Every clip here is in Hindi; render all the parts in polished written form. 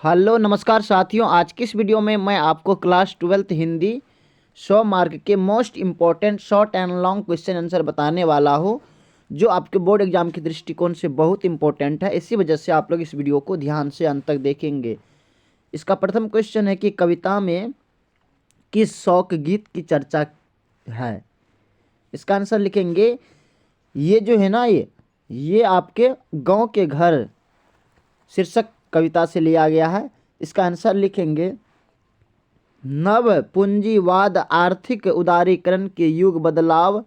हेलो नमस्कार साथियों। आज की इस वीडियो में मैं आपको क्लास 12th हिंदी 100 मार्क के most important short and long question answer बताने वाला हूँ, जो आपके बोर्ड एग्जाम के दृष्टिकोण से बहुत इंपॉर्टेंट है। इसी वजह से आप लोग इस वीडियो को ध्यान से अंत तक देखेंगे। इसका प्रथम क्वेश्चन है कि कविता में किस शौक गीत की चर्चा है। इसका आंसर लिखेंगे। ये जो है ना, ये आपके गांव के घर शीर्षक कविता से लिया गया है। इसका आंसर लिखेंगे। नव पूंजीवाद आर्थिक उदारीकरण के युग, बदलाव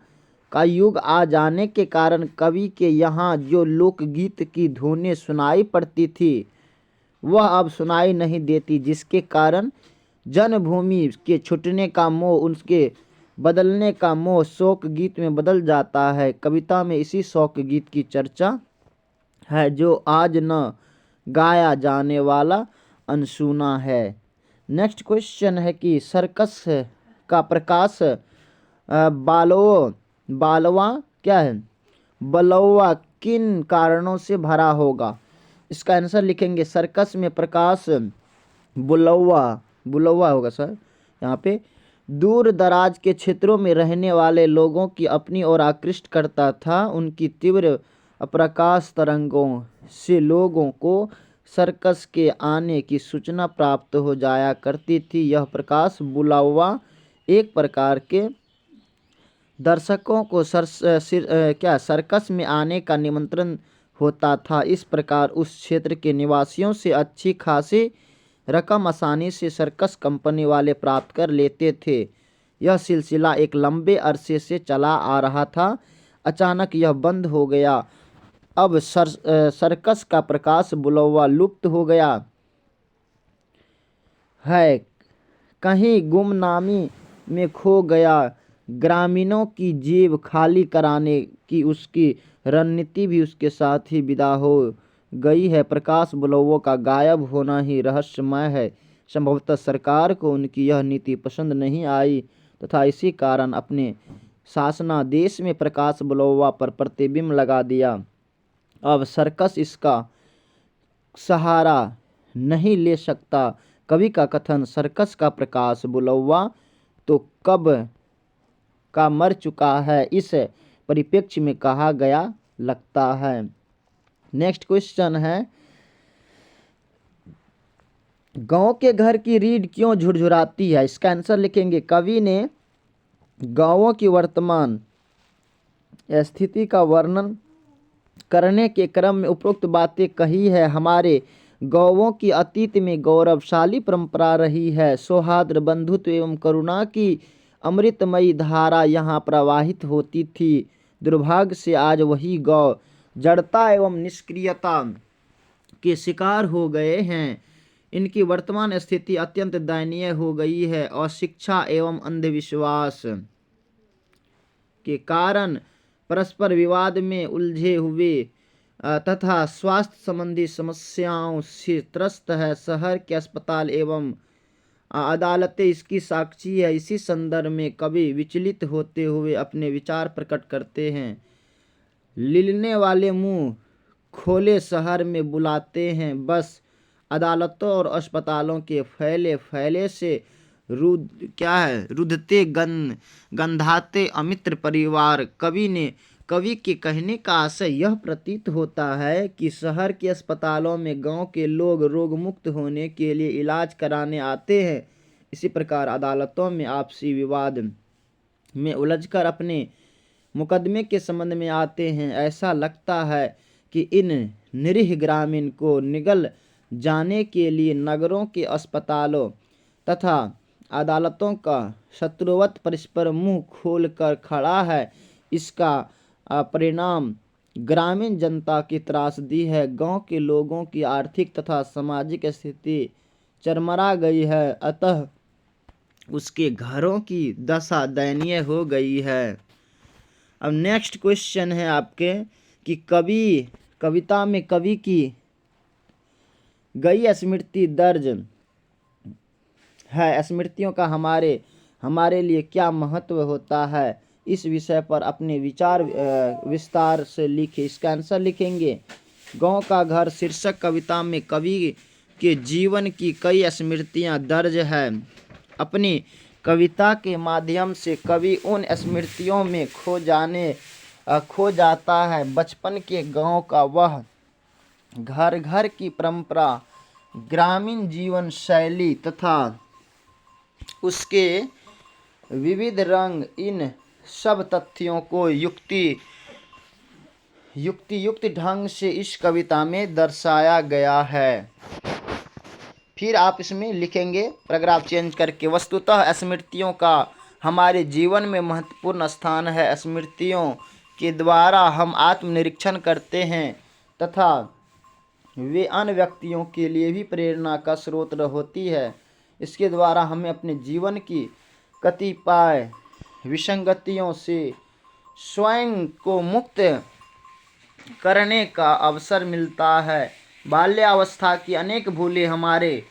का युग आ जाने के कारण कवि के यहाँ जो लोकगीत की धुनें सुनाई पड़ती थी वह अब सुनाई नहीं देती, जिसके कारण जन्मभूमि के छूटने का मोह, उसके बदलने का मोह शोक गीत में बदल जाता है। कविता में इसी शोक गीत की चर्चा है जो आज न गाया जाने वाला अनसुना है। नेक्स्ट क्वेश्चन है कि सर्कस का प्रकाश बालवा क्या है, बलौवा किन कारणों से भरा होगा। इसका आंसर लिखेंगे। सर्कस में प्रकाश बुलौवा होगा सर। यहाँ पे दूर दराज के क्षेत्रों में रहने वाले लोगों की अपनी ओर आकृष्ट करता था। उनकी तीव्र प्रकाश तरंगों से लोगों को सर्कस के आने की सूचना प्राप्त हो जाया करती थी। यह प्रकाश बुलावा एक प्रकार के दर्शकों को सर्कस में आने का निमंत्रण होता था। इस प्रकार उस क्षेत्र के निवासियों से अच्छी खासी रकम आसानी से सर्कस कंपनी वाले प्राप्त कर लेते थे। यह सिलसिला एक लंबे अरसे से चला आ रहा था। अचानक यह बंद हो गया। अब सर्कस का प्रकाश बुलौवा लुप्त हो गया है, कहीं गुमनामी में खो गया। ग्रामीणों की जेब खाली कराने की उसकी रणनीति भी उसके साथ ही विदा हो गई है। प्रकाश बुलौवा का गायब होना ही रहस्यमय है। संभवतः सरकार को उनकी यह नीति पसंद नहीं आई तथा इसी कारण अपने शासनादेश में प्रकाश बुलौवा पर प्रतिबिंब लगा दिया। अब सर्कस इसका सहारा नहीं ले सकता। कवि का कथन सर्कस का प्रकाश बुलौवा तो कब का मर चुका है, इस परिप्रेक्ष्य में कहा गया लगता है। नेक्स्ट क्वेश्चन है, गांव के घर की रीढ़ क्यों झुरझुराती है। इसका आंसर लिखेंगे। कवि ने गांवों की वर्तमान स्थिति का वर्णन करने के क्रम में उपरोक्त बातें कही है। हमारे गांवों की अतीत में गौरवशाली परंपरा रही है। सौहार्द, बंधुत्व एवं करुणा की अमृतमयी धारा यहाँ प्रवाहित होती थी। दुर्भाग्य से आज वही गांव जड़ता एवं निष्क्रियता के शिकार हो गए हैं। इनकी वर्तमान स्थिति अत्यंत दयनीय हो गई है। अशिक्षा एवं अंधविश्वास के कारण परस्पर विवाद में उलझे हुए तथा स्वास्थ्य संबंधी समस्याओं से त्रस्त है। शहर के अस्पताल एवं अदालतें इसकी साक्षी है। इसी संदर्भ में कवि विचलित होते हुए अपने विचार प्रकट करते हैं। लिलने वाले मुंह खोले शहर में बुलाते हैं, बस अदालतों और अस्पतालों के फैले से रुदते गंधाते अमित्र परिवार। कवि के कहने का आशय यह प्रतीत होता है कि शहर के अस्पतालों में गांव के लोग रोग मुक्त होने के लिए इलाज कराने आते हैं। इसी प्रकार अदालतों में आपसी विवाद में उलझकर अपने मुकदमे के संबंध में आते हैं। ऐसा लगता है कि इन निरीह ग्रामीण को निगल जाने के लिए नगरों के अस्पतालों तथा अदालतों का शत्रुवत परस्पर मुंह खोलकर खड़ा है। इसका परिणाम ग्रामीण जनता की त्रासदी है। गांव के लोगों की आर्थिक तथा सामाजिक स्थिति चरमरा गई है, अतः उसके घरों की दशा दयनीय हो गई है। अब नेक्स्ट क्वेश्चन है आपके कि कविता में कवि की गई स्मृति दर्ज है। स्मृतियों का हमारे लिए क्या महत्व होता है, इस विषय पर अपने विचार विस्तार से लिखे। इसका आंसर लिखेंगे। गांव का घर शीर्षक कविता में कवि के जीवन की कई स्मृतियां दर्ज है। अपनी कविता के माध्यम से कवि उन स्मृतियों में खो जाता है। बचपन के गांव का वह घर घर की परंपरा, ग्रामीण जीवन शैली तथा उसके विविध रंग, इन सब तथ्यों को युक्ति ढंग से इस कविता में दर्शाया गया है। फिर आप इसमें लिखेंगे पैराग्राफ चेंज करके, वस्तुतः स्मृतियों का हमारे जीवन में महत्वपूर्ण स्थान है। स्मृतियों के द्वारा हम आत्मनिरीक्षण करते हैं तथा वे अन्य व्यक्तियों के लिए भी प्रेरणा का स्रोत होती है। इसके द्वारा हमें अपने जीवन की कतिपय विसंगतियों से स्वयं को मुक्त करने का अवसर मिलता है। बाल्यावस्था की अनेक भूलें हमारे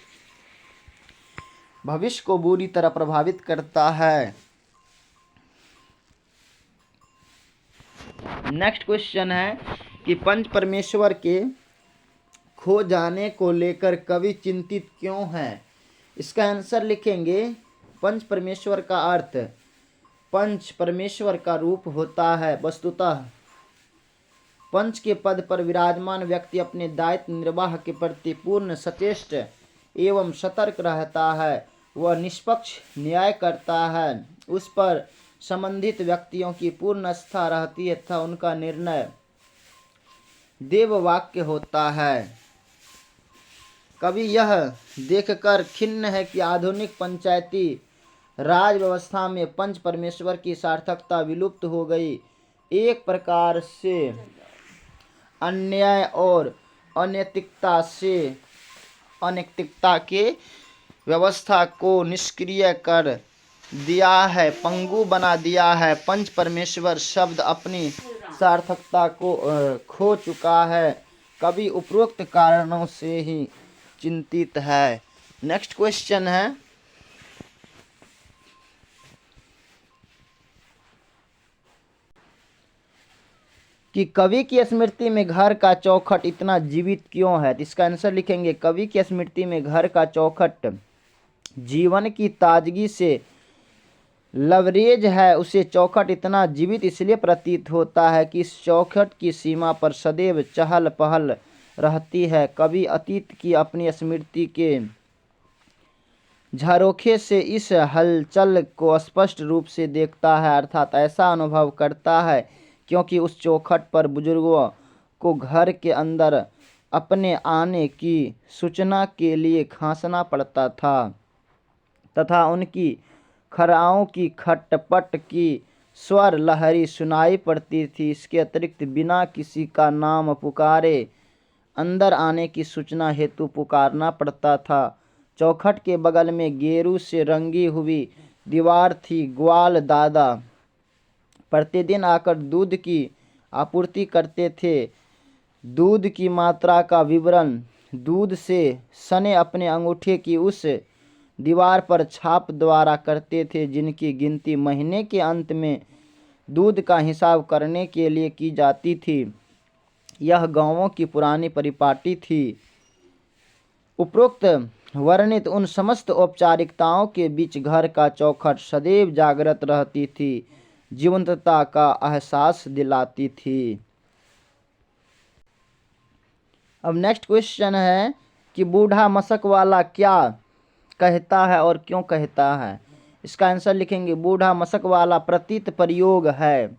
भविष्य को बुरी तरह प्रभावित करता है। नेक्स्ट क्वेश्चन है कि पंच परमेश्वर के खो जाने को लेकर कवि चिंतित क्यों है। इसका आंसर लिखेंगे, पंच परमेश्वर का अर्थ पंच परमेश्वर का रूप होता है। वस्तुतः पंच के पद पर विराजमान व्यक्ति अपने दायित्व निर्वाह के प्रति पूर्ण सचेष्ट एवं सतर्क रहता है। वह निष्पक्ष न्याय करता है, उस पर संबंधित व्यक्तियों की पूर्ण आस्था रहती है तथा उनका निर्णय देववाक्य होता है। कवि यह देखकर खिन्न है कि आधुनिक पंचायती राज व्यवस्था में पंच परमेश्वर की सार्थकता विलुप्त हो गई। एक प्रकार से अन्याय और अनैतिकता के व्यवस्था को निष्क्रिय कर दिया है, पंगु बना दिया है। पंच परमेश्वर शब्द अपनी सार्थकता को खो चुका है। कवि उपरोक्त कारणों से ही चिंतित है। नेक्स्ट क्वेश्चन है कि कवि की स्मृति में घर का चौखट इतना जीवित क्यों है। तो इसका आंसर लिखेंगे, कवि की स्मृति में घर का चौखट जीवन की ताजगी से लबरेज है। उसे चौखट इतना जीवित इसलिए प्रतीत होता है कि इस चौखट की सीमा पर सदैव चहल पहल रहती है। कवि अतीत की अपनी स्मृति के झरोखे से इस हलचल को स्पष्ट रूप से देखता है, अर्थात ऐसा अनुभव करता है क्योंकि उस चौखट पर बुजुर्गों को घर के अंदर अपने आने की सूचना के लिए खांसना पड़ता था तथा उनकी खराओं की खटपट की स्वर लहरी सुनाई पड़ती थी। इसके अतिरिक्त बिना किसी का नाम पुकारे अंदर आने की सूचना हेतु पुकारना पड़ता था। चौखट के बगल में गेरू से रंगी हुई दीवार थी। ग्वाल दादा प्रतिदिन आकर दूध की आपूर्ति करते थे। दूध की मात्रा का विवरण दूध से सने अपने अंगूठे की उस दीवार पर छाप द्वारा करते थे, जिनकी गिनती महीने के अंत में दूध का हिसाब करने के लिए की जाती थी। यह गांवों की पुरानी परिपाटी थी। उपरोक्त वर्णित उन समस्त औपचारिकताओं के बीच घर का चौखट सदैव जागृत रहती थी, जीवंतता का एहसास दिलाती थी। अब नेक्स्ट क्वेश्चन है कि बूढ़ा मशक वाला क्या कहता है और क्यों कहता है। इसका आंसर लिखेंगे, बूढ़ा मशक वाला प्रतीत प्रयोग है।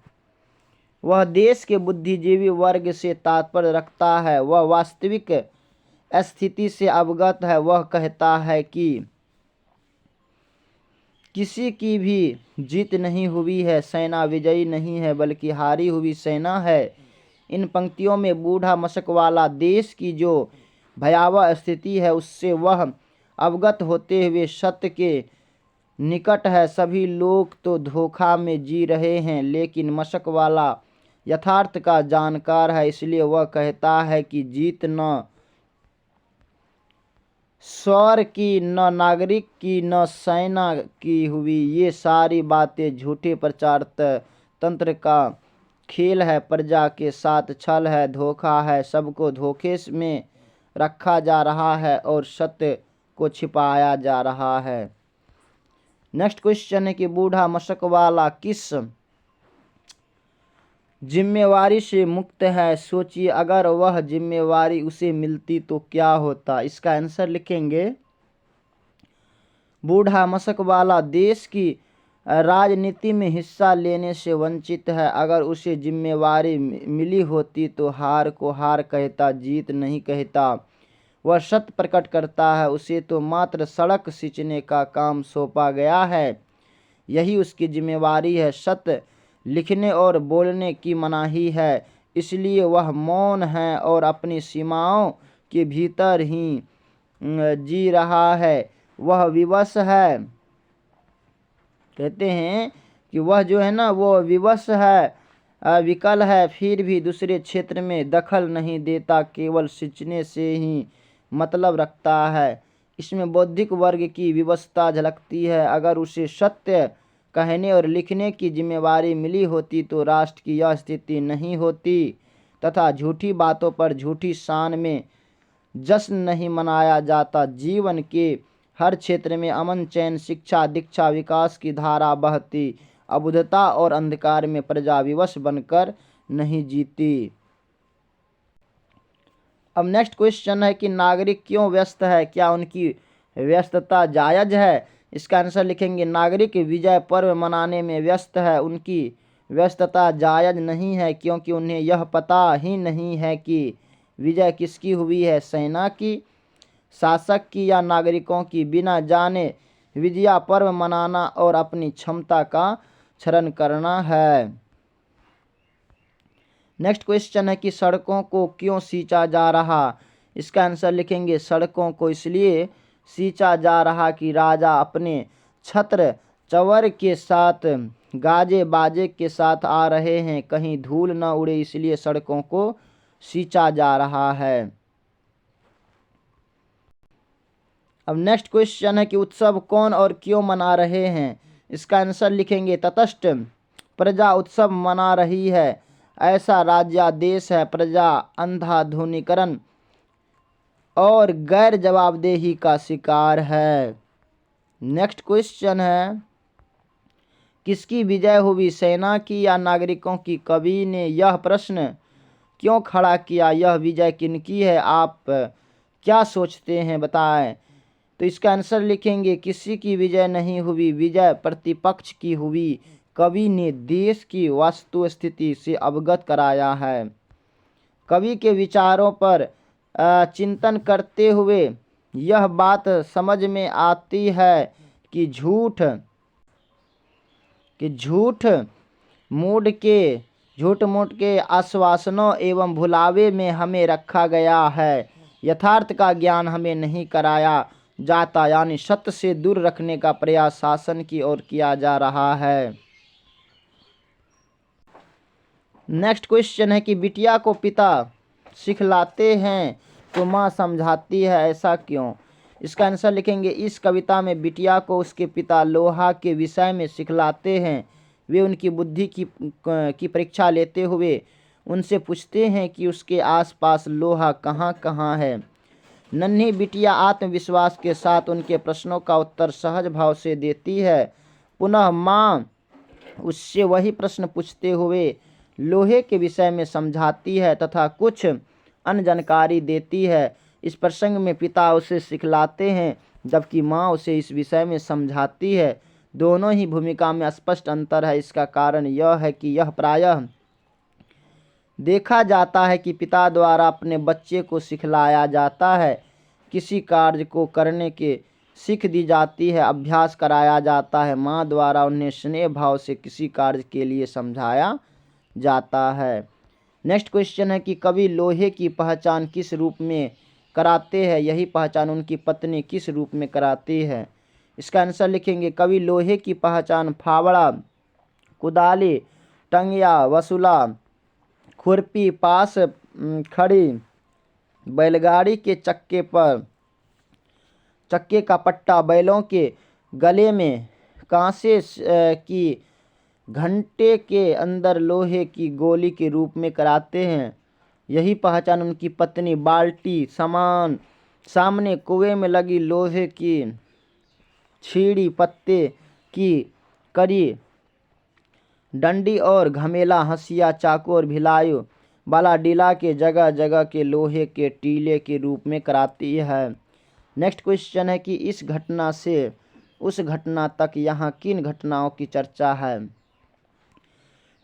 वह देश के बुद्धिजीवी वर्ग से तात्पर्य रखता है। वह वास्तविक स्थिति से अवगत है। वह कहता है कि किसी की भी जीत नहीं हुई है, सेना विजयी नहीं है बल्कि हारी हुई सेना है। इन पंक्तियों में बूढ़ा मशक वाला देश की जो भयावह स्थिति है उससे वह अवगत होते हुए सत्य के निकट है। सभी लोग तो धोखा में जी रहे हैं, लेकिन मशक वाला यथार्थ का जानकार है, इसलिए वह कहता है कि जीत न सौर की, न नागरिक की, न सेना की हुई। ये सारी बातें झूठे प्रचार तंत्र का खेल है। प्रजा के साथ छल है, धोखा है, सबको धोखे में रखा जा रहा है और सत्य को छिपाया जा रहा है। नेक्स्ट क्वेश्चन है कि बूढ़ा मशक वाला किस जिम्मेवारी से मुक्त है? सोचिए, अगर वह जिम्मेवारी उसे मिलती तो क्या होता? इसका आंसर लिखेंगे, बूढ़ा मशक वाला देश की राजनीति में हिस्सा लेने से वंचित है। अगर उसे जिम्मेवारी मिली होती तो हार को हार कहता, जीत नहीं कहता। वह सत्य प्रकट करता है, उसे तो मात्र सड़क सींचने का काम सौंपा गया है, यही उसकी जिम्मेवारी है। सत्य लिखने और बोलने की मनाही है, इसलिए वह मौन है और अपनी सीमाओं के भीतर ही जी रहा है। वह विवश है, कहते हैं कि वह जो है ना वो विवश है, विकल है, फिर भी दूसरे क्षेत्र में दखल नहीं देता, केवल सींचने से ही मतलब रखता है। इसमें बौद्धिक वर्ग की विवशता झलकती है। अगर उसे सत्य कहने और लिखने की जिम्मेवारी मिली होती तो राष्ट्र की यह स्थिति नहीं होती तथा झूठी बातों पर झूठी शान में जश्न नहीं मनाया जाता। जीवन के हर क्षेत्र में अमन, चैन, शिक्षा, दीक्षा, विकास की धारा बहती, अबुद्धता और अंधकार में प्रजा विवश बनकर नहीं जीती। अब नेक्स्ट क्वेश्चन है कि नागरिक क्यों व्यस्त है? क्या उनकी व्यस्तता जायज है? इसका आंसर लिखेंगे, नागरिक विजय पर्व मनाने में व्यस्त है। उनकी व्यस्तता जायज नहीं है, क्योंकि उन्हें यह पता ही नहीं है कि विजय किसकी हुई है, सेना की, शासक की या नागरिकों की। बिना जाने विजया पर्व मनाना और अपनी क्षमता का क्षरण करना है। नेक्स्ट क्वेश्चन है कि सड़कों को क्यों सींचा जा रहा? इसका आंसर लिखेंगे, सड़कों को इसलिए सींचा जा रहा कि राजा अपने छत्र चवर के साथ, गाजे बाजे के साथ आ रहे हैं, कहीं धूल न उड़े, इसलिए सड़कों को सींचा जा रहा है। अब नेक्स्ट क्वेश्चन है कि उत्सव कौन और क्यों मना रहे हैं? इसका आंसर लिखेंगे, तटस्थ प्रजा उत्सव मना रही है। ऐसा राज्यादेश है, प्रजा अंधाधुनीकरण और गैर जवाबदेही का शिकार है। नेक्स्ट क्वेश्चन है, किसकी विजय हुई, सेना की या नागरिकों की? कवि ने यह प्रश्न क्यों खड़ा किया? यह विजय किनकी है? आप क्या सोचते हैं, बताएं। तो इसका आंसर लिखेंगे, किसी की विजय नहीं हुई, विजय प्रतिपक्ष की हुई। कवि ने देश की वास्तु स्थिति से अवगत कराया है। कवि के विचारों पर चिंतन करते हुए यह बात समझ में आती है कि झूठ मूठ के आश्वासनों एवं भुलावे में हमें रखा गया है। यथार्थ का ज्ञान हमें नहीं कराया जाता, यानी सत्य से दूर रखने का प्रयास शासन की ओर किया जा रहा है। नेक्स्ट क्वेश्चन है कि बिटिया को पिता सिखलाते हैं तो माँ समझाती है, ऐसा क्यों? इसका आंसर लिखेंगे, इस कविता में बिटिया को उसके पिता लोहा के विषय में सिखलाते हैं। वे उनकी बुद्धि की परीक्षा लेते हुए उनसे पूछते हैं कि उसके आसपास लोहा कहाँ कहाँ है। नन्ही बिटिया आत्मविश्वास के साथ उनके प्रश्नों का उत्तर सहज भाव से देती है। पुनः माँ उससे वही प्रश्न पूछते हुए लोहे के विषय में समझाती है तथा कुछ अन्य जानकारी देती है। इस प्रसंग में पिता उसे सिखलाते हैं जबकि माँ उसे इस विषय में समझाती है। दोनों ही भूमिका में स्पष्ट अंतर है। इसका कारण यह है कि यह प्रायः देखा जाता है कि पिता द्वारा अपने बच्चे को सिखलाया जाता है, किसी कार्य को करने की सीख दी जाती है, अभ्यास कराया जाता है। माँ द्वारा उन्हें स्नेह भाव से किसी कार्य के लिए समझाया जाता है। नेक्स्ट क्वेश्चन है कि कवि लोहे की पहचान किस रूप में कराते हैं? यही पहचान उनकी पत्नी किस रूप में कराती है? इसका आंसर लिखेंगे, कवि लोहे की पहचान फावड़ा, कुदाली, टंगिया, वसूला, खुरपी, पास खड़ी, बैलगाड़ी के चक्के का पट्टा, बैलों के गले में कांसे की घंटे के अंदर लोहे की गोली के रूप में कराते हैं। यही पहचान उनकी पत्नी बाल्टी सामने कुएं में लगी लोहे की छीड़ी, पत्ते की करी डंडी और घमेला, हंसिया, चाकू और भिलायु वाला डीला के जगह जगह के लोहे के टीले के रूप में कराती है। नेक्स्ट क्वेश्चन है कि इस घटना से उस घटना तक यहाँ किन घटनाओं की चर्चा है।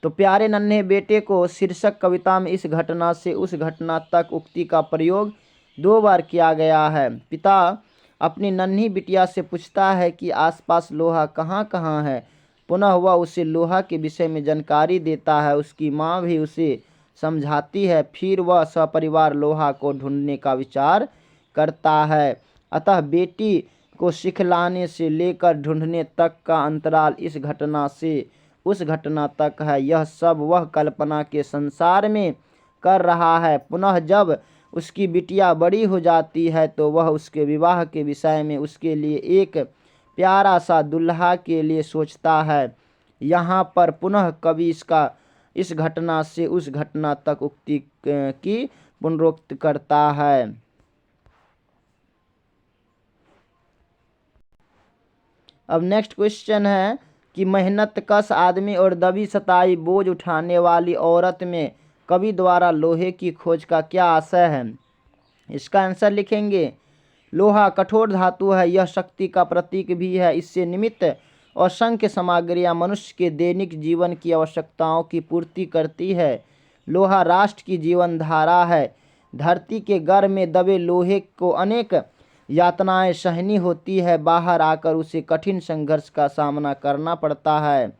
तो प्यारे नन्हे बेटे को शीर्षक कविता में इस घटना से उस घटना तक उक्ति का प्रयोग 2 बार किया गया है। पिता अपनी नन्ही बिटिया से पूछता है कि आसपास लोहा कहाँ कहाँ है। पुनः वह उसे लोहा के विषय में जानकारी देता है। उसकी माँ भी उसे समझाती है। फिर वह सपरिवार लोहा को ढूंढने का विचार करता है। अतः बेटी को सिखलाने से लेकर ढूंढने तक का अंतराल इस घटना से उस घटना तक है। यह सब वह कल्पना के संसार में कर रहा है। पुनः जब उसकी बिटिया बड़ी हो जाती है तो वह उसके विवाह के विषय में उसके लिए एक प्यारा सा दुल्हा के लिए सोचता है। यहाँ पर पुनः कवि इस घटना से उस घटना तक उक्ति की पुनरुक्ति करता है। अब नेक्स्ट क्वेश्चन है कि मेहनतकश आदमी और दबी सताई बोझ उठाने वाली औरत में कवि द्वारा लोहे की खोज का क्या आशय है। इसका आंसर लिखेंगे। लोहा कठोर धातु है। यह शक्ति का प्रतीक भी है। इससे निमित्त और असंख्य सामग्रियां मनुष्य के दैनिक जीवन की आवश्यकताओं की पूर्ति करती है। लोहा राष्ट्र की जीवन धारा है। धरती के गर्भ में दबे लोहे को अनेक यातनाएं सहनी होती है। बाहर आकर उसे कठिन संघर्ष का सामना करना पड़ता है।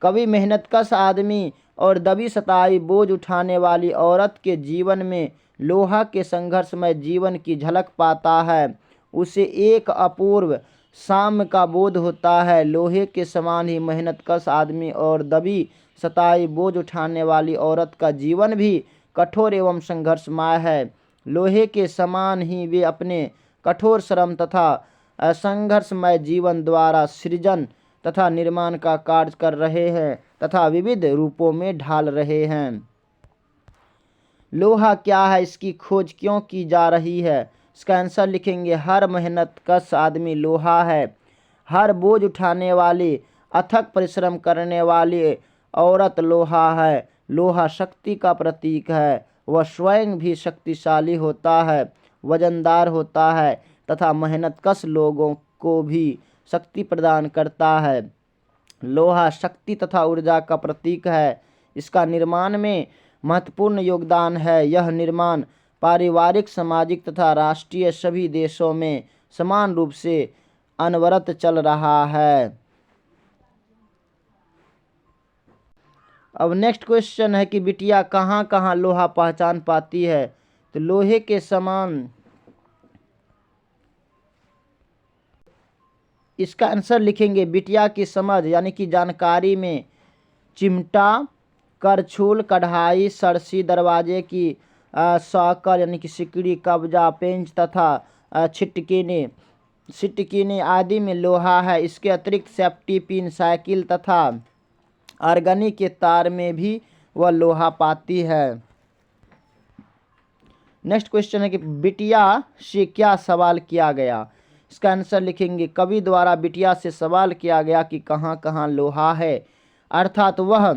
कवि मेहनतकश आदमी और दबी सताई बोझ उठाने वाली औरत के जीवन में लोहा के संघर्षमय जीवन की झलक पाता है। उसे एक अपूर्व साम्य का बोध होता है। लोहे के समान ही मेहनतकश आदमी और दबी सताई बोझ उठाने वाली औरत का जीवन भी कठोर एवं संघर्षमय है। लोहे के समान ही वे अपने कठोर श्रम तथा संघर्षमय जीवन द्वारा सृजन तथा निर्माण का कार्य कर रहे हैं तथा विविध रूपों में ढाल रहे हैं। लोहा क्या है, इसकी खोज क्यों की जा रही है। इसका आंसर लिखेंगे। हर मेहनतकश आदमी लोहा है। हर बोझ उठाने वाली अथक परिश्रम करने वाली औरत लोहा है। लोहा शक्ति का प्रतीक है। वह स्वयं भी शक्तिशाली होता है, वजनदार होता है तथा मेहनतकश लोगों को भी शक्ति प्रदान करता है। लोहा शक्ति तथा ऊर्जा का प्रतीक है। इसका निर्माण में महत्वपूर्ण योगदान है। यह निर्माण पारिवारिक, सामाजिक तथा राष्ट्रीय सभी देशों में समान रूप से अनवरत चल रहा है। अब नेक्स्ट क्वेश्चन है कि बिटिया कहाँ कहाँ लोहा पहचान पाती है। तो लोहे के समान, इसका आंसर लिखेंगे। बिटिया की समझ यानी कि जानकारी में चिमटा, करछुल, कढ़ाई, सरसी, दरवाजे की सौकर यानी कि सिकड़ी, कब्जा, पेंच तथा छिटकिनी आदि में लोहा है। इसके अतिरिक्त सेफ्टी पिन, साइकिल तथा अर्गनी के तार में भी वह लोहा पाती है। नेक्स्ट क्वेश्चन है कि बिटिया से क्या सवाल किया गया। इसका आंसर लिखेंगे। कवि द्वारा बिटिया से सवाल किया गया कि कहाँ कहाँ लोहा है, अर्थात वह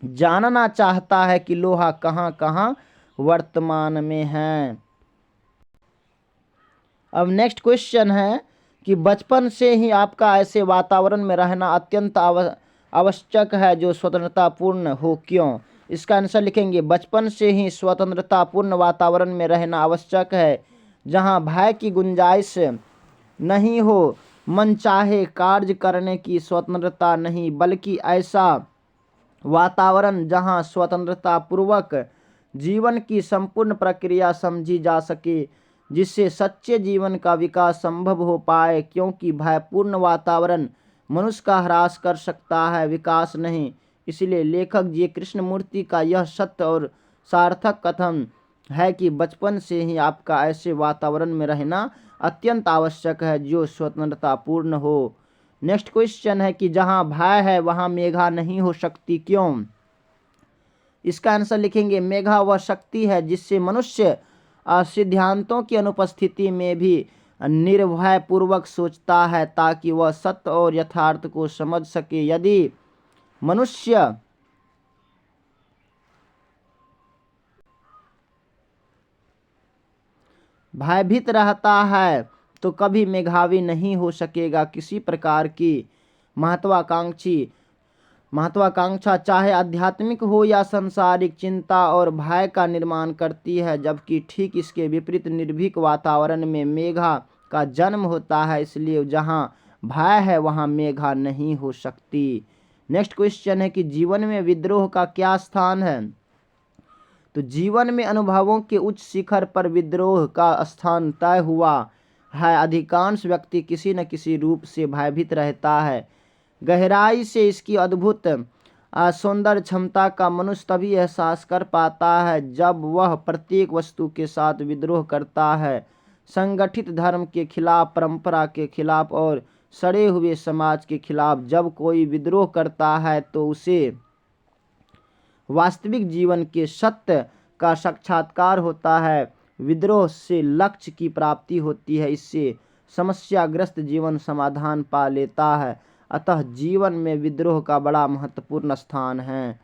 जानना चाहता है कि लोहा कहाँ कहाँ वर्तमान में है। अब नेक्स्ट क्वेश्चन है कि बचपन से ही आपका ऐसे वातावरण में रहना अत्यंत आवश्यक है जो स्वतंत्रतापूर्ण हो, क्यों। इसका आंसर लिखेंगे। बचपन से ही स्वतंत्रतापूर्ण वातावरण में रहना आवश्यक है जहाँ भय की गुंजाइश नहीं हो, मनचाहे कार्य करने की स्वतंत्रता नहीं, बल्कि ऐसा वातावरण जहाँ स्वतंत्रता पूर्वक जीवन की संपूर्ण प्रक्रिया समझी जा सके, जिससे सच्चे जीवन का विकास संभव हो पाए। क्योंकि भयपूर्ण वातावरण मनुष्य का ह्रास कर सकता है, विकास नहीं। इसलिए लेखक जी कृष्णमूर्ति का यह सत्य और सार्थक कथन है कि बचपन से ही आपका ऐसे वातावरण में रहना अत्यंत आवश्यक है जो स्वतंत्रतापूर्ण हो। नेक्स्ट क्वेश्चन है कि जहाँ भय है वहाँ मेघा नहीं हो सकती, क्यों। इसका आंसर लिखेंगे मेघा वह शक्ति है जिससे मनुष्य सिद्धांतों की अनुपस्थिति में भी निर्भय पूर्वक सोचता है ताकि वह सत्य और यथार्थ को समझ सके। यदि मनुष्य भयभीत रहता है तो कभी मेधावी नहीं हो सकेगा। किसी प्रकार की महत्वाकांक्षा चाहे आध्यात्मिक हो या सांसारिक चिंता और भय का निर्माण करती है, जबकि ठीक इसके विपरीत निर्भीक वातावरण में मेघा का जन्म होता है। इसलिए जहाँ भय है वहाँ मेघा नहीं हो सकती। नेक्स्ट क्वेश्चन है कि जीवन में विद्रोह का क्या स्थान है। तो जीवन में अनुभवों के उच्च शिखर पर विद्रोह का स्थान तय हुआ है। अधिकांश व्यक्ति किसी न किसी रूप से भयभीत रहता है। गहराई से इसकी अद्भुत सौंदर्य क्षमता का मनुष्य तभी एहसास कर पाता है जब वह प्रत्येक वस्तु के साथ विद्रोह करता है। संगठित धर्म के खिलाफ, परंपरा के खिलाफ और सड़े हुए समाज के खिलाफ जब कोई विद्रोह करता है तो उसे वास्तविक जीवन के सत्य का साक्षात्कार होता है। विद्रोह से लक्ष्य की प्राप्ति होती है। इससे समस्याग्रस्त जीवन समाधान पा लेता है। अतः जीवन में विद्रोह का बड़ा महत्वपूर्ण स्थान है।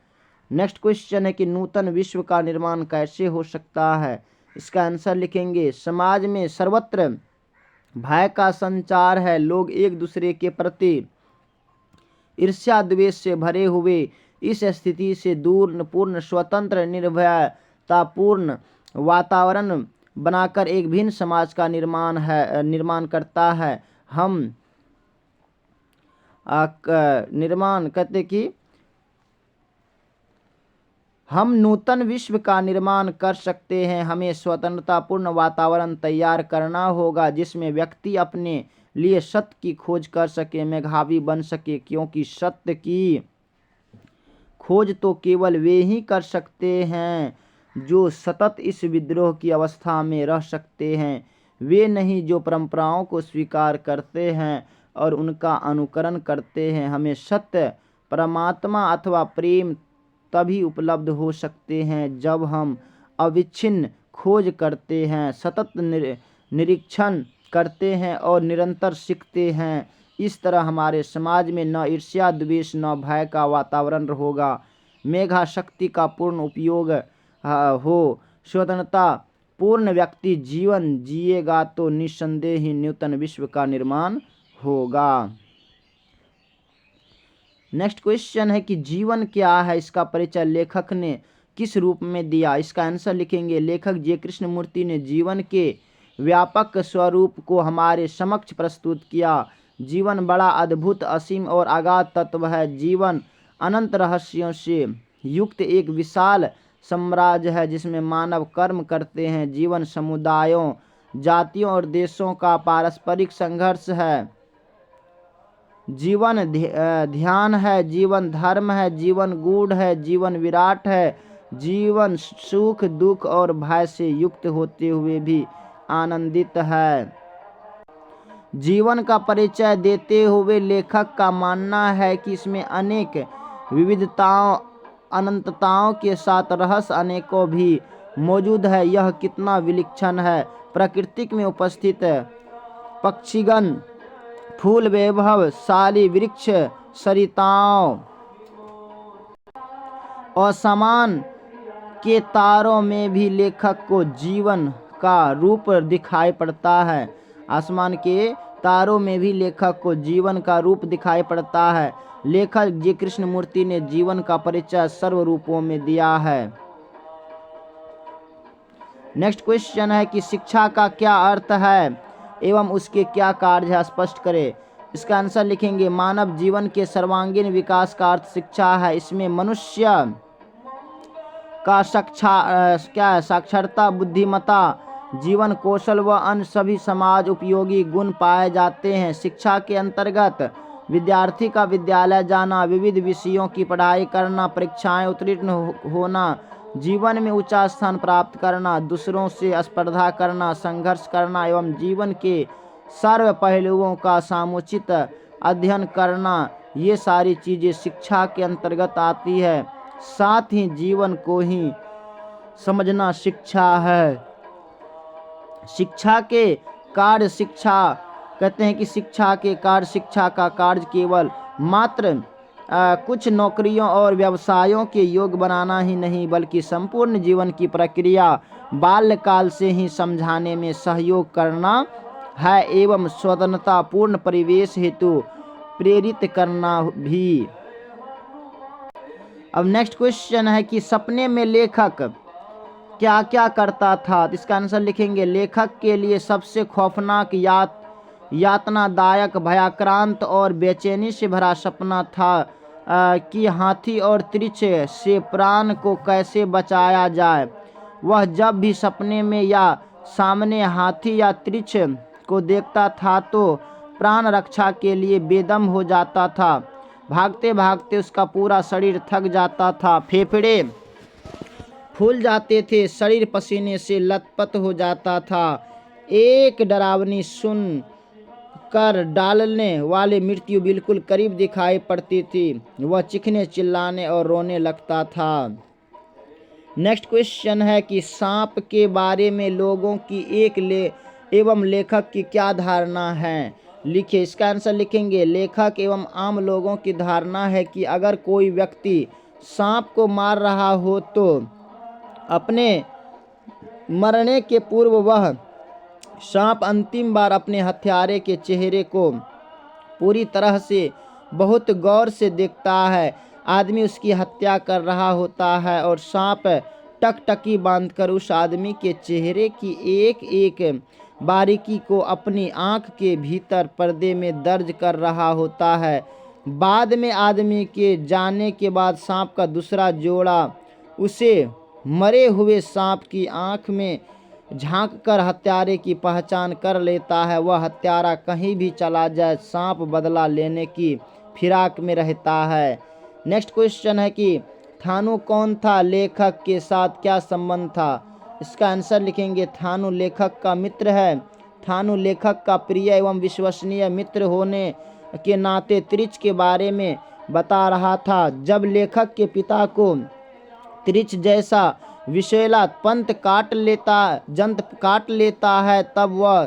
नेक्स्ट क्वेश्चन है कि नूतन विश्व का निर्माण कैसे हो सकता है। इसका आंसर लिखेंगे समाज में सर्वत्र भय का संचार है। लोग एक दूसरे के प्रति ईर्ष्या द्वेष से भरे हुए इस स्थिति से दूर पूर्ण स्वतंत्र निर्भयतापूर्ण वातावरण बनाकर एक भिन्न समाज का निर्माण करता है। हम निर्माण करते कि हम नूतन विश्व का निर्माण कर सकते हैं। हमें स्वतंत्रतापूर्ण वातावरण तैयार करना होगा जिसमें व्यक्ति अपने लिए सत्य की खोज कर सके, मेधावी बन सके, क्योंकि सत्य की खोज तो केवल वे ही कर सकते हैं जो सतत इस विद्रोह की अवस्था में रह सकते हैं। वे नहीं जो परंपराओं को स्वीकार करते हैं और उनका अनुकरण करते हैं। हमें सत्य, परमात्मा अथवा प्रेम तभी उपलब्ध हो सकते हैं जब हम अविच्छिन्न खोज करते हैं, सतत निरीक्षण करते हैं और निरंतर सीखते हैं। इस तरह हमारे समाज में न ईर्ष्या द्वेष न भय का वातावरण होगा। मेघा शक्ति का पूर्ण उपयोग हो। स्वतंत्रता पूर्ण व्यक्ति जीवन जिएगा तो निस्संदेह ही नूतन विश्व का निर्माण होगा। नेक्स्ट क्वेश्चन है कि जीवन क्या है। इसका परिचय लेखक ने किस रूप में दिया। इसका आंसर लिखेंगे लेखक जे कृष्णमूर्ति ने जीवन के व्यापक स्वरूप को हमारे समक्ष प्रस्तुत किया। जीवन बड़ा अद्भुत, असीम और अगाध तत्व है। जीवन अनंत रहस्यों से युक्त एक विशाल साम्राज्य है जिसमें मानव कर्म करते हैं। जीवन समुदायों, जातियों और देशों का पारस्परिक संघर्ष है। जीवन ध्यान है, जीवन धर्म है, जीवन गूढ़ है, जीवन विराट है। जीवन सुख दुख और भय से युक्त होते हुए भी आनंदित है। जीवन का परिचय देते हुए लेखक का मानना है कि इसमें अनेक विविधताओं, अनंतताओं के साथ रहस्य अनेकों भी मौजूद है। यह कितना विलक्षण है। प्रकृति में उपस्थित पक्षीगण, फूल, वैभवशाली वृक्ष, सरिताओं और समान के तारों में भी लेखक को जीवन का रूप दिखाई पड़ता है। आसमान के तारों में भी लेखक को जीवन का रूप दिखाई पड़ता है। लेखक जे कृष्णमूर्ति ने जीवन का परिचय सर्व रूपों में दिया है। नेक्स्ट क्वेश्चन है कि शिक्षा का क्या अर्थ है एवं उसके क्या कार्य है, स्पष्ट करें। इसका आंसर लिखेंगे मानव जीवन के सर्वांगीण विकास का अर्थ शिक्षा है। इसमें मनुष्य का साक्षरता, बुद्धिमत्ता, जीवन कौशल व अन्य सभी समाज उपयोगी गुण पाए जाते हैं। शिक्षा के अंतर्गत विद्यार्थी का विद्यालय जाना, विविध विषयों की पढ़ाई करना, परीक्षाएं उत्तीर्ण होना, जीवन में ऊंचा स्थान प्राप्त करना, दूसरों से स्पर्धा करना, संघर्ष करना एवं जीवन के सर्व पहलुओं का समुचित अध्ययन करना, ये सारी चीज़ें शिक्षा के अंतर्गत आती है। साथ ही जीवन को ही समझना शिक्षा है। शिक्षा के कार्य शिक्षा कहते हैं कि शिक्षा के कार्य शिक्षा का कार्य केवल मात्र कुछ नौकरियों और व्यवसायों के योग्य बनाना ही नहीं, बल्कि संपूर्ण जीवन की प्रक्रिया बाल्यकाल से ही समझाने में सहयोग करना है एवं स्वतंत्रता पूर्ण परिवेश हेतु प्रेरित करना भी। अब नेक्स्ट क्वेश्चन है कि सपने में लेखक क्या क्या करता था। इसका आंसर लिखेंगे, लेखक के लिए सबसे खौफनाक यातनादायक भयाक्रांत और बेचैनी से भरा सपना था कि हाथी और त्रिछ से प्राण को कैसे बचाया जाए। वह जब भी सपने में या सामने हाथी या त्रिछ को देखता था तो प्राण रक्षा के लिए बेदम हो जाता था। भागते भागते उसका पूरा शरीर थक जाता था, फेफड़े फूल जाते थे, शरीर पसीने से लथपथ हो जाता था। एक डरावनी सुन कर डालने वाली मृत्यु बिल्कुल करीब दिखाई पड़ती थी। वह चीखने चिल्लाने और रोने लगता था। नेक्स्ट क्वेश्चन है कि सांप के बारे में लोगों की एवं लेखक की क्या धारणा है। लिखिए, इसका आंसर लिखेंगे, लेखक एवं आम लोगों की धारणा है कि अगर कोई व्यक्ति सांप को मार रहा हो तो अपने मरने के पूर्व वह सांप अंतिम बार अपने हत्यारे के चेहरे को पूरी तरह से बहुत गौर से देखता है। आदमी उसकी हत्या कर रहा होता है और सांप टकटकी बांधकर उस आदमी के चेहरे की एक एक बारीकी को अपनी आंख के भीतर पर्दे में दर्ज कर रहा होता है। बाद में आदमी के जाने के बाद सांप का दूसरा जोड़ा उसे मरे हुए सांप की आंख में झांककर हत्यारे की पहचान कर लेता है। वह हत्यारा कहीं भी चला जाए, सांप बदला लेने की फिराक में रहता है। नेक्स्ट क्वेश्चन है कि थानू कौन था, लेखक के साथ क्या संबंध था। इसका आंसर लिखेंगे, थानू लेखक का मित्र है। थानू लेखक का प्रिय एवं विश्वसनीय मित्र होने के नाते त्रिछ के बारे में बता रहा था। जब लेखक के पिता को त्रिछ जैसा विषैला जंत काट लेता है तब वह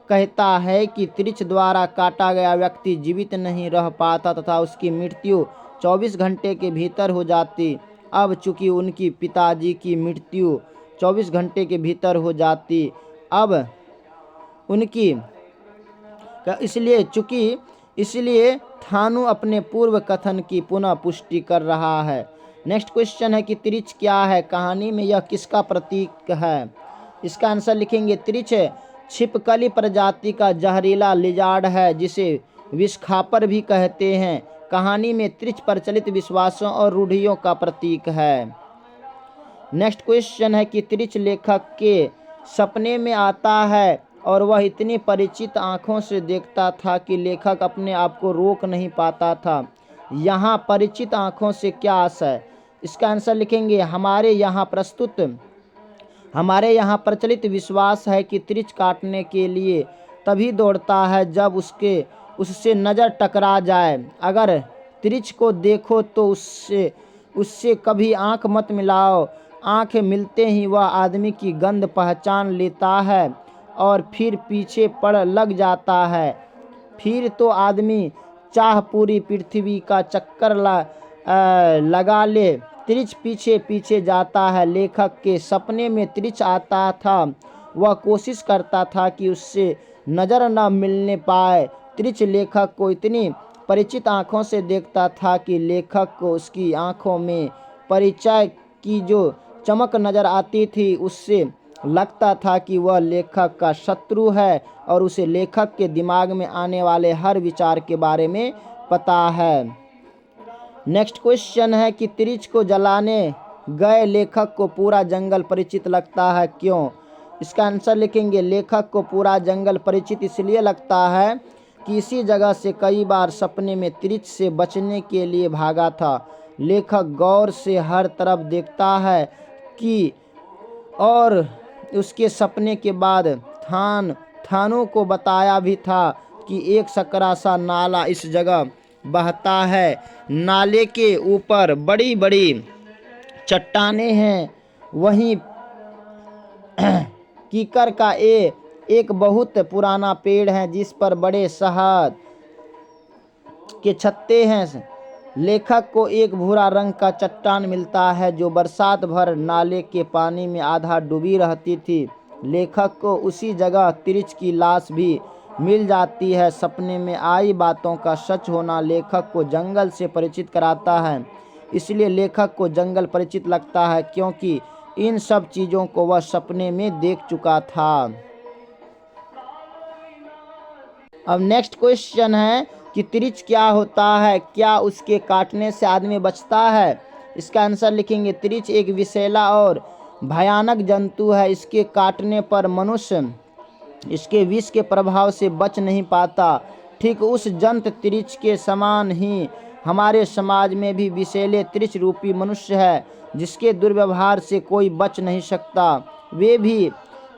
कहता है कि त्रिछ द्वारा काटा गया व्यक्ति जीवित नहीं रह पाता तथा उसकी मृत्यु 24 घंटे के भीतर हो जाती। अब चूंकि उनकी पिताजी की मृत्यु 24 घंटे के भीतर हो जाती, अब उनकी इसलिए थानू अपने पूर्व कथन की पुनः पुष्टि कर रहा है। नेक्स्ट क्वेश्चन है कि त्रिछ क्या है, कहानी में यह किसका प्रतीक है। इसका आंसर लिखेंगे, त्रिछ छिपकली प्रजाति का जहरीला लिजार्ड है जिसे विषखापर भी कहते हैं। कहानी में त्रिछ प्रचलित विश्वासों और रूढ़ियों का प्रतीक है। नेक्स्ट क्वेश्चन है कि त्रिछ लेखक के सपने में आता है और वह इतनी परिचित आंखों से देखता था कि लेखक अपने आप को रोक नहीं पाता था। यहाँ परिचित आंखों से क्या आशय। इसका आंसर लिखेंगे, हमारे यहाँ प्रचलित विश्वास है कि त्रिछ काटने के लिए तभी दौड़ता है जब उससे नज़र टकरा जाए। अगर त्रिछ को देखो तो उससे कभी आंख मत मिलाओ। आंख मिलते ही वह आदमी की गंध पहचान लेता है और फिर पीछे पड़ लग जाता है। फिर तो आदमी चाह पूरी पृथ्वी का चक्कर लगा ले, त्रिछ पीछे पीछे जाता है। लेखक के सपने में त्रिछ आता था। वह कोशिश करता था कि उससे नज़र न मिलने पाए। त्रिछ लेखक को इतनी परिचित आँखों से देखता था कि लेखक को उसकी आँखों में परिचय की जो चमक नज़र आती थी उससे लगता था कि वह लेखक का शत्रु है और उसे लेखक के दिमाग में आने वाले हर विचार के बारे में पता है। नेक्स्ट क्वेश्चन है कि त्रिछ को जलाने गए लेखक को पूरा जंगल परिचित लगता है, क्यों। इसका आंसर लिखेंगे, लेखक को पूरा जंगल परिचित इसलिए लगता है कि इसी जगह से कई बार सपने में त्रिछ से बचने के लिए भागा था। लेखक गौर से हर तरफ देखता है कि और उसके सपने के बाद थानू को बताया भी था कि एक सकरा सा नाला इस जगह बहता है। नाले के ऊपर बड़ी बड़ी चट्टानें हैं। वहीं कीकर का एक बहुत पुराना पेड़ है जिस पर बड़े शहद के छत्ते हैं। लेखक को एक भूरा रंग का चट्टान मिलता है जो बरसात भर नाले के पानी में आधा डूबी रहती थी। लेखक को उसी जगह तिरिच की लाश भी मिल जाती है। सपने में आई बातों का सच होना लेखक को जंगल से परिचित कराता है। इसलिए लेखक को जंगल परिचित लगता है क्योंकि इन सब चीज़ों को वह सपने में देख चुका था। अब नेक्स्ट क्वेश्चन है कि तिरिच क्या होता है, क्या उसके काटने से आदमी बचता है? इसका आंसर लिखेंगे। तिरिच एक विषैला और भयानक जंतु है। इसके काटने पर मनुष्य इसके विष के प्रभाव से बच नहीं पाता। ठीक उस जंत तिरिच के समान ही हमारे समाज में भी विषैले तिरिच रूपी मनुष्य है जिसके दुर्व्यवहार से कोई बच नहीं सकता। वे भी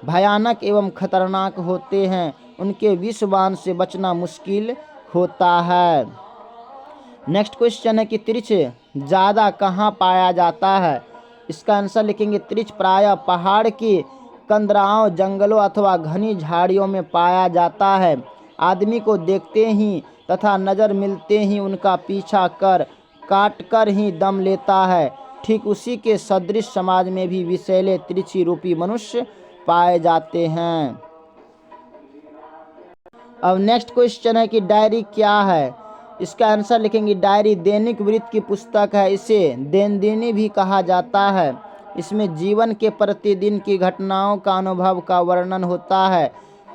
भयानक एवं खतरनाक होते हैं। उनके विषबाण से बचना मुश्किल होता है। नेक्स्ट क्वेश्चन है कि तिरिच ज़्यादा कहाँ पाया जाता है? इसका आंसर लिखेंगे। तिरिच प्रायः पहाड़ की कंदराओं, जंगलों अथवा घनी झाड़ियों में पाया जाता है। आदमी को देखते ही तथा नज़र मिलते ही उनका पीछा कर काट कर ही दम लेता है। ठीक उसी के सदृश समाज में भी विषैले तिरिची रूपी मनुष्य पाए जाते हैं। अब नेक्स्ट क्वेश्चन है कि डायरी क्या है? इसका आंसर लिखेंगे। डायरी दैनिक वृत्त की पुस्तक है। इसे दैनंदिनी भी कहा जाता है। इसमें जीवन के प्रतिदिन की घटनाओं का अनुभव का वर्णन होता है।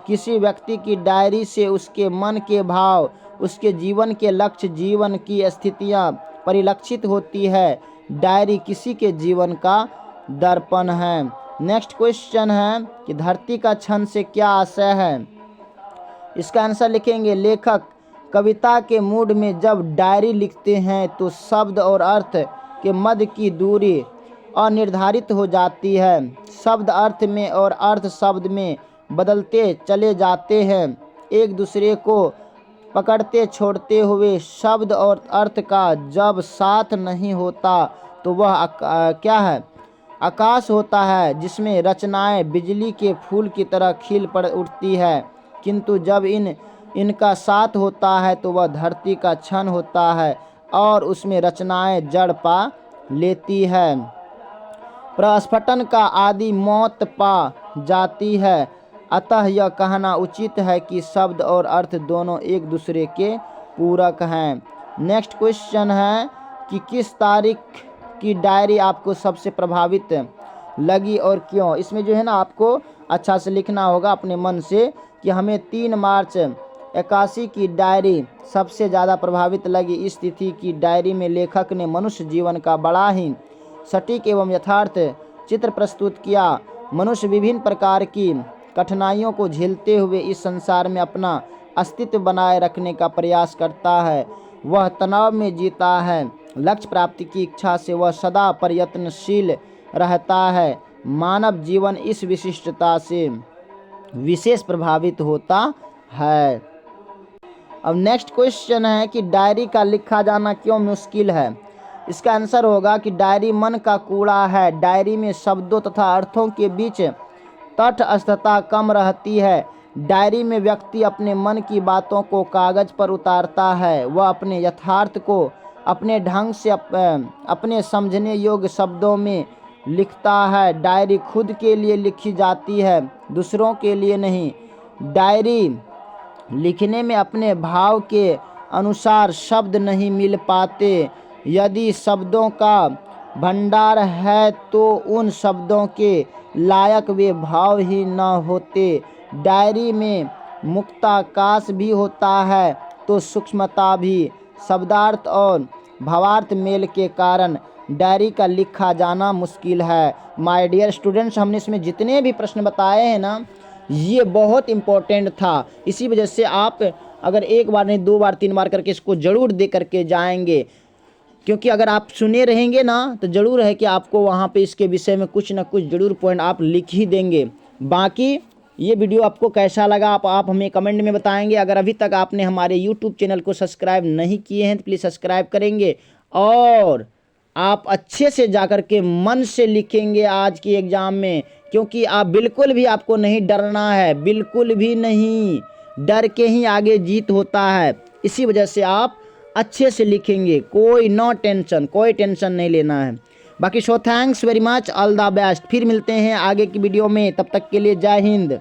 किसी व्यक्ति की डायरी से उसके मन के भाव, उसके जीवन के लक्ष्य, जीवन की स्थितियां परिलक्षित होती है। डायरी किसी के जीवन का दर्पण है। नेक्स्ट क्वेश्चन है कि धरती का छंद से क्या आशय है? इसका आंसर लिखेंगे। लेखक कविता के मूड में जब डायरी लिखते हैं तो शब्द और अर्थ के मध्य की दूरी अनिर्धारित हो जाती है। शब्द अर्थ में और अर्थ शब्द में बदलते चले जाते हैं, एक दूसरे को पकड़ते छोड़ते हुए। शब्द और अर्थ का जब साथ नहीं होता तो वह क्या है? आकाश होता है जिसमें रचनाएं बिजली के फूल की तरह खिल पड़ उठती है। किंतु जब इनका साथ होता है तो वह धरती का क्षण होता है और उसमें रचनाएं जड़ पा लेती है। प्रस्फुटन का आदि मौत पा जाती है। अतः यह कहना उचित है कि शब्द और अर्थ दोनों एक दूसरे के पूरक हैं। नेक्स्ट क्वेश्चन है कि किस तारीख की डायरी आपको सबसे प्रभावित लगी और क्यों? इसमें जो है ना आपको अच्छा से लिखना होगा अपने मन से कि हमें 3 मार्च 81 की डायरी सबसे ज़्यादा प्रभावित लगी। इस तिथि की डायरी में लेखक ने मनुष्य जीवन का बड़ा ही सटीक एवं यथार्थ चित्र प्रस्तुत किया। मनुष्य विभिन्न प्रकार की कठिनाइयों को झेलते हुए इस संसार में अपना अस्तित्व बनाए रखने का प्रयास करता है। वह तनाव में जीता है। लक्ष्य प्राप्ति की इच्छा से वह सदा प्रयत्नशील रहता है। मानव जीवन इस विशिष्टता से विशेष प्रभावित होता है। अब नेक्स्ट क्वेश्चन है कि डायरी का लिखा जाना क्यों मुश्किल है? इसका आंसर होगा कि डायरी मन का कूड़ा है। डायरी में शब्दों तथा अर्थों के बीच तटस्थता कम रहती है। डायरी में व्यक्ति अपने मन की बातों को कागज पर उतारता है। वह अपने यथार्थ को अपने ढंग से अपने समझने योग्य शब्दों में लिखता है। डायरी खुद के लिए लिखी जाती है, दूसरों के लिए नहीं। डायरी लिखने में अपने भाव के अनुसार शब्द नहीं मिल पाते। यदि शब्दों का भंडार है तो उन शब्दों के लायक वे भाव ही न होते। डायरी में मुक्ताकाश भी होता है तो सूक्ष्मता भी। शब्दार्थ और भावार्थ मेल के कारण डायरी का लिखा जाना मुश्किल है। माय डियर स्टूडेंट्स, हमने इसमें जितने भी प्रश्न बताए हैं ना, ये बहुत इम्पोर्टेंट था। इसी वजह से आप अगर एक बार नहीं 2 बार 3 बार करके इसको ज़रूर दे करके जाएंगे, क्योंकि अगर आप सुने रहेंगे ना तो ज़रूर है कि आपको वहाँ पे इसके विषय में कुछ ना कुछ ज़रूर पॉइंट आप लिख ही देंगे। बाकी ये वीडियो आपको कैसा लगा आप हमें कमेंट में बताएंगे। अगर अभी तक आपने हमारे यूट्यूब चैनल को सब्सक्राइब नहीं किए हैं तो प्लीज़ सब्सक्राइब करेंगे और आप अच्छे से जाकर के मन से लिखेंगे आज की एग्ज़ाम में, क्योंकि आप बिल्कुल भी आपको नहीं डरना है, बिल्कुल भी नहीं। डर के ही आगे जीत होता है, इसी वजह से आप अच्छे से लिखेंगे, कोई टेंशन नहीं लेना है। बाकी thanks very much, all the best. फिर मिलते हैं आगे की वीडियो में, तब तक के लिए जय हिंद।